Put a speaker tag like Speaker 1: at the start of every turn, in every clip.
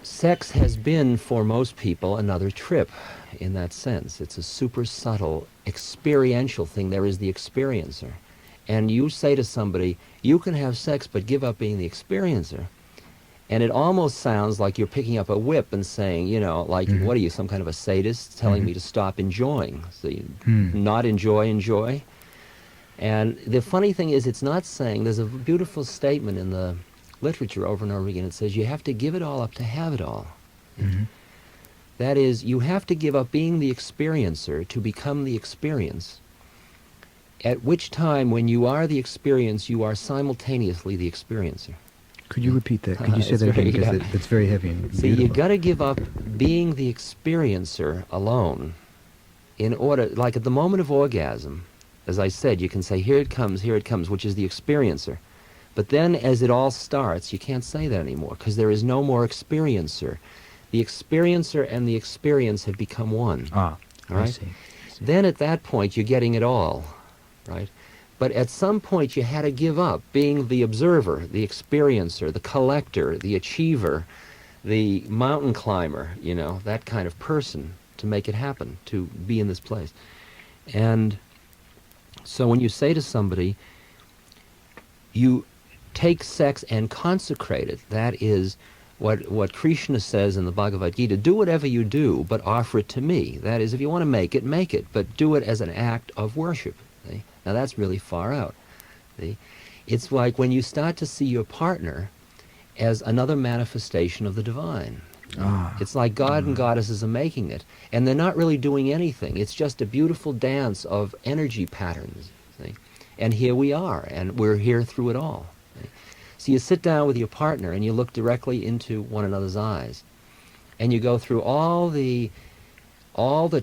Speaker 1: sex has been, for most people, another trip in that sense. It's a super subtle, experiential thing. There is the experiencer. And you say to somebody, you can have sex, but give up being the experiencer. And it almost sounds like you're picking up a whip and saying, you know, like, what are you, some kind of a sadist telling me to stop enjoying? So you not enjoy. And the funny thing is, it's not saying, there's a beautiful statement in the literature over and over again. It says you have to give it all up to have it all. That is, you have to give up being the experiencer to become the experience, at which time, when you are the experience, you are simultaneously the experiencer.
Speaker 2: Could you repeat that? Could you say that again? Because it's very heavy and
Speaker 1: See, you got to give up being the experiencer alone in order, like at the moment of orgasm, as I said, you can say, here it comes, which is the experiencer. But then as it all starts, you can't say that anymore, because there is no more experiencer. The experiencer and the experience have become one.
Speaker 2: Ah,
Speaker 1: all right?
Speaker 2: I see.
Speaker 1: Then at that point, you're getting it all, right? But at some point, you had to give up being the observer, the experiencer, the collector, the achiever, the mountain climber, you know, that kind of person to make it happen, to be in this place. And so when you say to somebody, you take sex and consecrate it, that is what Krishna says in the Bhagavad Gita, do whatever you do, but offer it to me. That is, if you want to make it, but do it as an act of worship. See? Now that's really far out. See? It's like when you start to see your partner as another manifestation of the divine. It's like God and goddesses are making it, and they're not really doing anything. It's just a beautiful dance of energy patterns. See? And here we are, and we're here through it all. See? So you sit down with your partner and you look directly into one another's eyes, and you go through all the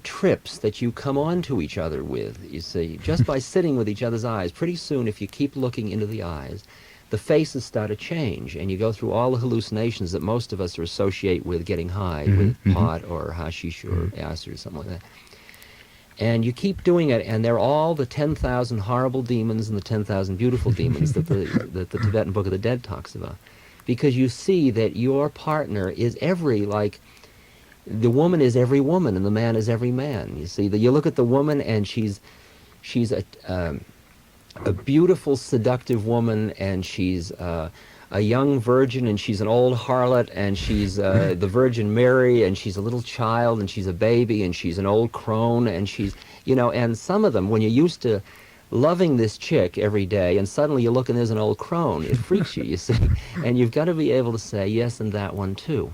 Speaker 1: trips that you come on to each other with, you see, just by sitting with each other's eyes. Pretty soon, if you keep looking into the eyes, the faces start to change, and you go through all the hallucinations that most of us are associate with getting high, with pot or hashish or acid or something like that. And you keep doing it, and they're all the 10,000 horrible demons and the 10,000 beautiful demons that the Tibetan Book of the Dead talks about. Because you see that your partner is the woman is every woman, and the man is every man. You see, that you look at the woman, and she's a beautiful, seductive woman, and she's a young virgin, and she's an old harlot, and she's the Virgin Mary, and she's a little child, and she's a baby, and she's an old crone, and she's, you know, and some of them, when you're used to loving this chick every day, and suddenly you look and there's an old crone, it freaks you, you see. And you've got to be able to say, yes, and that one too.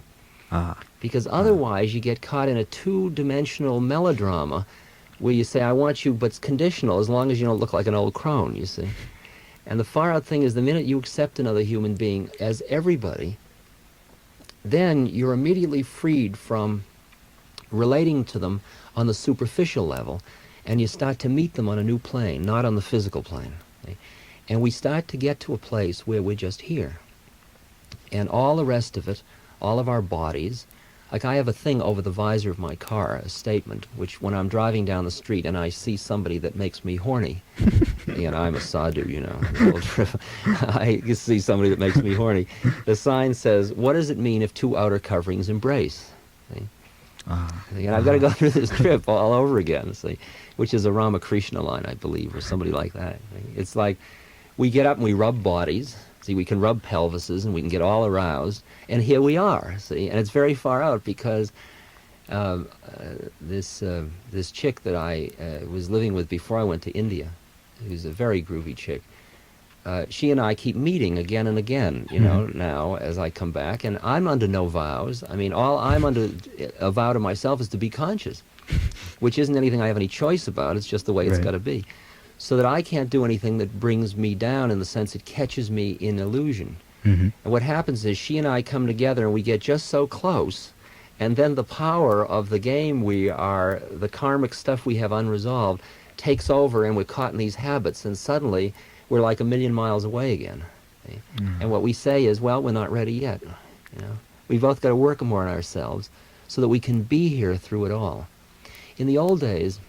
Speaker 1: Because otherwise you get caught in a two-dimensional melodrama where you say, I want you, but it's conditional, as long as you don't look like an old crone, you see. And the far-out thing is, the minute you accept another human being as everybody, then you're immediately freed from relating to them on the superficial level, and you start to meet them on a new plane, not on the physical plane. See? And we start to get to a place where we're just here. And all the rest of it, all of our bodies, like I have a thing over the visor of my car, a statement, which when I'm driving down the street and I see somebody that makes me horny, and I'm a sadhu, you know, I see somebody that makes me horny, the sign says, what does it mean if two outer coverings embrace? See? And I've got to go through this trip all over again, see, which is a Ramakrishna line, I believe, or somebody like that. It's like we get up and we rub bodies. See, we can rub pelvises and we can get all aroused, and here we are. See, and it's very far out because this chick that I was living with before I went to India, who's a very groovy chick, she and I keep meeting again and again, you know, now as I come back, and I'm under no vows. I mean, all I'm under a vow to myself is to be conscious, which isn't anything I have any choice about. It's just the way it's got to be. So that I can't do anything that brings me down, in the sense it catches me in illusion. And what happens is she and I come together and we get just so close, and then the power of the game the karmic stuff we have unresolved takes over, and we're caught in these habits, and suddenly we're like a million miles away again. See? And what we say is, well, we're not ready yet. You know, we both got to work more on ourselves so that we can be here through it all. In the old days,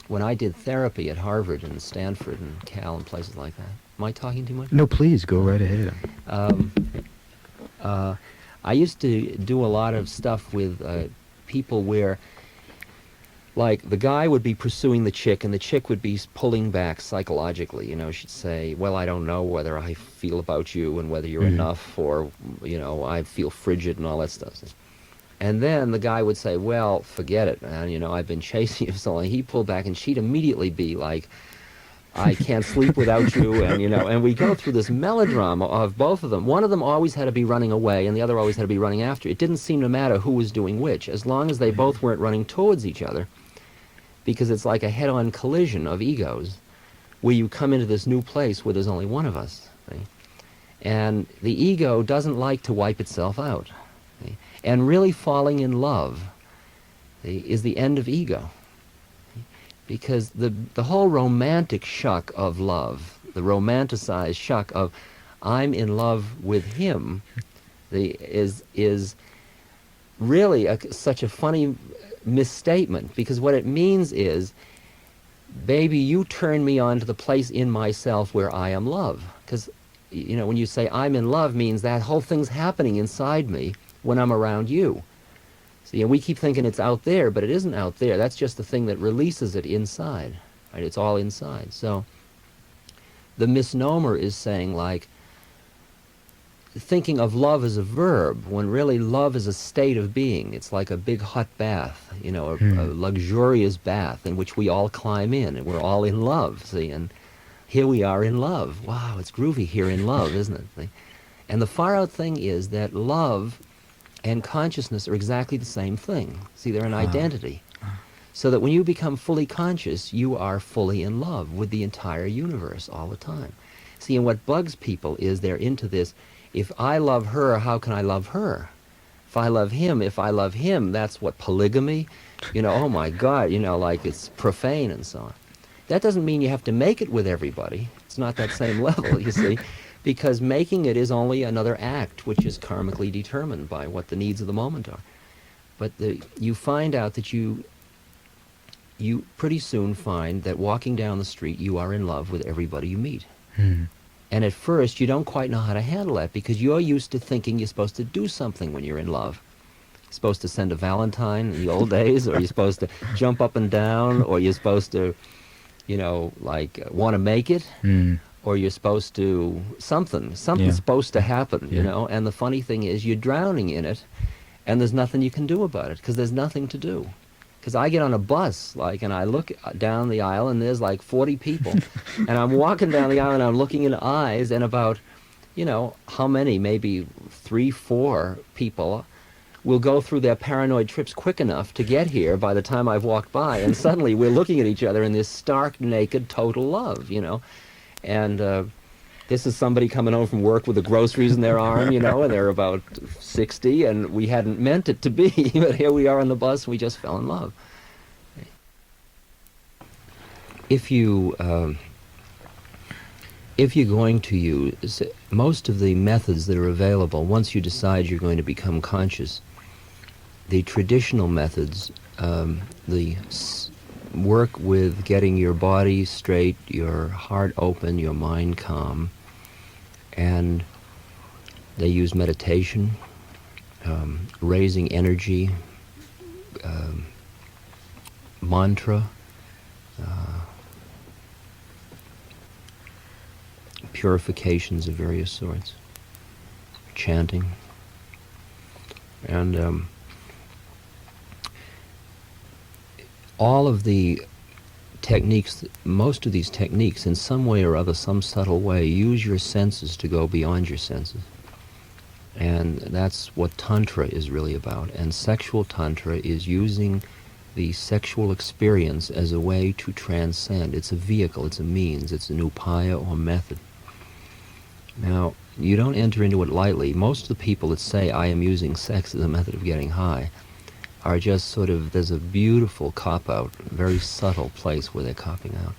Speaker 1: when I did therapy at Harvard and Stanford and Cal and places like that. Am I talking too much?
Speaker 2: No, please, go right ahead.
Speaker 1: I used to do a lot of stuff with people where, like, the guy would be pursuing the chick, and the chick would be pulling back psychologically. She'd say, well, I don't know whether I feel about you and whether you're enough, or, I feel frigid and all that stuff. And then the guy would say, well, forget it, man, I've been chasing you so long. He'd pull back, and she'd immediately be like, I can't sleep without you, and we go through this melodrama of both of them. One of them always had to be running away, and the other always had to be running after. It didn't seem to matter who was doing which, as long as they both weren't running towards each other, because it's like a head-on collision of egos, where you come into this new place where there's only one of us. See? And the ego doesn't like to wipe itself out. See? And really falling in love, see, is the end of ego. See? Because the whole romantic shuck of love, the romanticized shuck of I'm in love with him, is really such a funny misstatement, because what it means is, baby, you turn me on to the place in myself where I am love. Because, when you say I'm in love, means that whole thing's happening inside me when I'm around you. See, and we keep thinking it's out there, but it isn't out there. That's just the thing that releases it inside. Right? It's all inside. So the misnomer is saying, like, thinking of love as a verb, when really love is a state of being. It's like a big hot bath, a luxurious bath in which we all climb in, and we're all in love, see, and here we are in love. Wow, it's groovy here in love, isn't it? See? And the far-out thing is that love and consciousness are exactly the same thing. See, they're an identity. So that when you become fully conscious, you are fully in love with the entire universe all the time. See, and what bugs people is they're into this, if I love her, how can I love her? If I love him, that's what, polygamy? Oh my God, like it's profane and so on. That doesn't mean you have to make it with everybody. It's not that same level, you see, because making it is only another act which is karmically determined by what the needs of the moment are. But you find out that you pretty soon find that walking down the street, you are in love with everybody you meet. And at first, you don't quite know how to handle that, because you're used to thinking you're supposed to do something when you're in love. You're supposed to send a Valentine in the old days, or you're supposed to jump up and down, or you're supposed to, want to make it, or you're supposed to, something's supposed to happen, and the funny thing is you're drowning in it, and there's nothing you can do about it, because there's nothing to do. Because I get on a bus, and I look down the aisle, and there's like 40 people. And I'm walking down the aisle, and I'm looking in eyes, and about, how many, maybe 3, 4 people will go through their paranoid trips quick enough to get here by the time I've walked by. And suddenly we're looking at each other in this stark, naked, total love, And this is somebody coming home from work with the groceries in their arm, and they're about 60, and we hadn't meant it to be, but here we are on the bus, and we just fell in love. If you're going to use most of the methods that are available, once you decide you're going to become conscious, the traditional methods, work with getting your body straight, your heart open, your mind calm, and they use meditation, raising energy, mantra, purifications of various sorts, chanting, and all of the techniques, most of these techniques, in some way or other, some subtle way, use your senses to go beyond your senses. And that's what Tantra is really about. And sexual Tantra is using the sexual experience as a way to transcend. It's a vehicle, it's a means, it's an upaya or method. Now, you don't enter into it lightly. Most of the people that say, I am using sex as a method of getting high, are just sort of, there's a beautiful cop-out, very subtle place where they're copping out.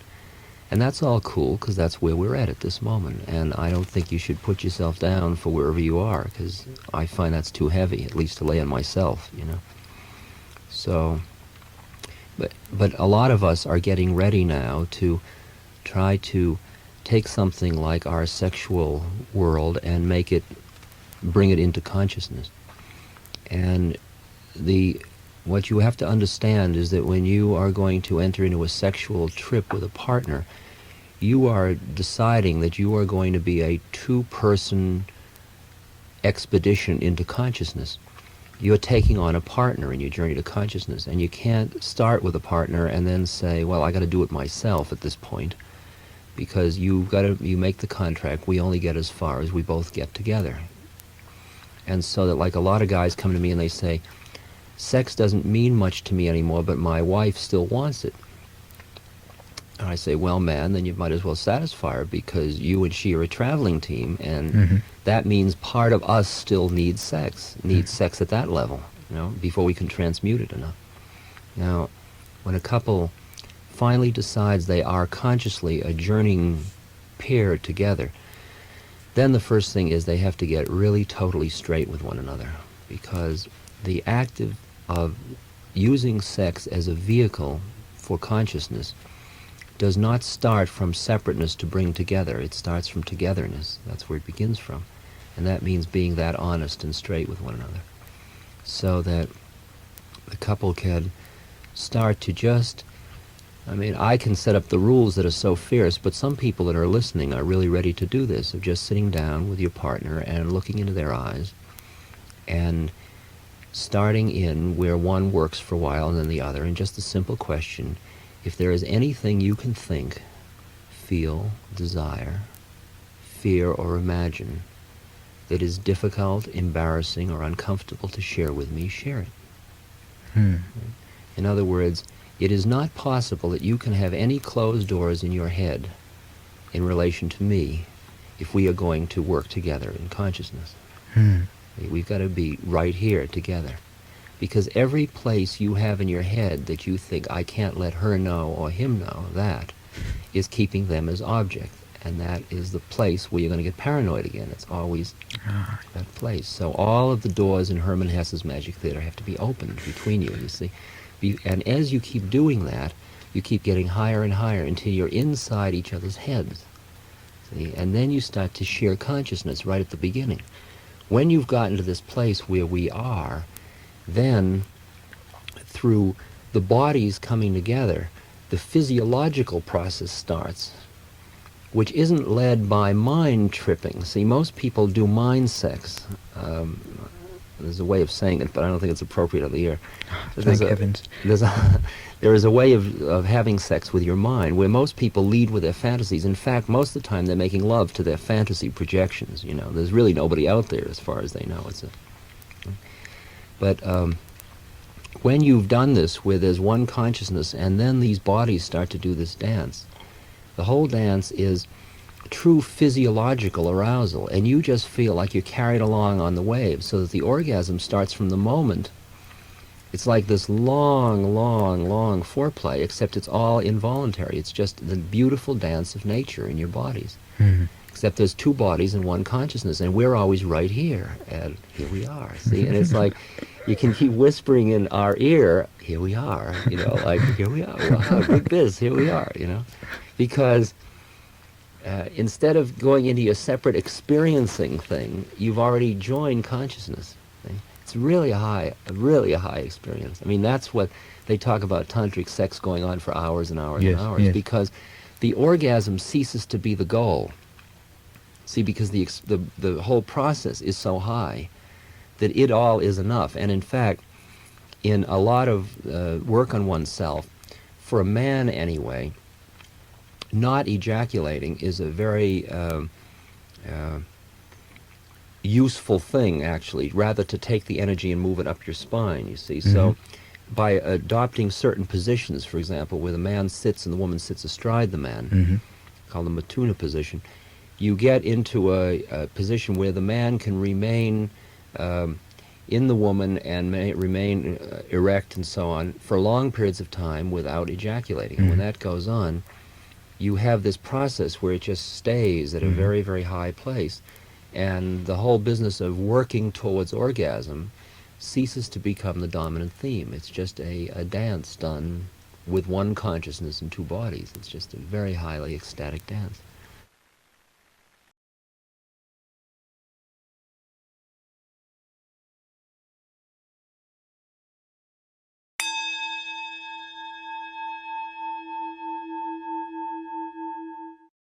Speaker 1: And that's all cool, because that's where we're at this moment. And I don't think you should put yourself down for wherever you are, because I find that's too heavy, at least to lay on myself, So, but a lot of us are getting ready now to try to take something like our sexual world and bring it into consciousness. And what you have to understand is that when you are going to enter into a sexual trip with a partner, you are deciding that you are going to be a two-person expedition into consciousness. You're taking on a partner in your journey to consciousness, and you can't start with a partner and then say, well, I got to do it myself at this point, because you make the contract, we only get as far as we both get together. And so that, like, a lot of guys come to me and they say, sex doesn't mean much to me anymore, but my wife still wants it. And I say, well, man, then you might as well satisfy her, because you and she are a traveling team, and that means part of us still needs sex at that level, before we can transmute it enough. Now, when a couple finally decides they are consciously a journeying pair together, then the first thing is they have to get really totally straight with one another, because the act of using sex as a vehicle for consciousness does not start from separateness to bring together. It starts from togetherness. That's where it begins from. And that means being that honest and straight with one another, so that the couple can start to just, I can set up the rules that are so fierce, but some people that are listening are really ready to do this, of just sitting down with your partner and looking into their eyes and starting in where one works for a while and then the other, and just a simple question: if there is anything you can think, feel, desire, fear, or imagine that is difficult, embarrassing, or uncomfortable to share with me, share it. In other words, it is not possible that you can have any closed doors in your head in relation to me if we are going to work together in consciousness. We've got to be right here together. Because every place you have in your head that you think, I can't let her know or him know, that is keeping them as object. And that is the place where you're going to get paranoid again. It's always that place. So all of the doors in Hermann Hesse's Magic Theater have to be opened between you see. And as you keep doing that, you keep getting higher and higher until you're inside each other's heads. See? And then you start to share consciousness right at the beginning. When you've gotten to this place where we are, then through the bodies coming together, the physiological process starts, which isn't led by mind tripping. See, most people do mind sex. There's a way of saying it, but I don't think it's appropriate on the air.
Speaker 2: Thank heavens.
Speaker 1: There is a way of having sex with your mind, where most people lead with their fantasies. In fact, most of the time they're making love to their fantasy projections. There's really nobody out there as far as they know. But when you've done this, where there's one consciousness, and then these bodies start to do this dance, the whole dance is true physiological arousal, and you just feel like you're carried along on the wave, so that the orgasm starts from the moment. It's like this long, long, long foreplay, except it's all involuntary. It's just the beautiful dance of nature in your bodies. Except there's two bodies and one consciousness, and we're always right here, and here we are, see? And it's like, you can keep whispering in our ear, here we are, like, here we are, wow, look this, here we are, Because instead of going into your separate experiencing thing, you've already joined consciousness. See? It's really a high experience. That's what they talk about, tantric sex going on for hours and hours and hours, because the orgasm ceases to be the goal. See, because the whole process is so high that it all is enough. And in fact, in a lot of work on oneself, for a man anyway, not ejaculating is a very useful thing, actually, rather to take the energy and move it up your spine, you see. So by adopting certain positions, for example, where the man sits and the woman sits astride the man, called the Matuna position, you get into a position where the man can remain in the woman and may remain erect and so on for long periods of time without ejaculating. And when that goes on, you have this process where it just stays at a very, very high place. And the whole business of working towards orgasm ceases to become the dominant theme. It's just a dance done with one consciousness and two bodies. It's just a very highly ecstatic dance.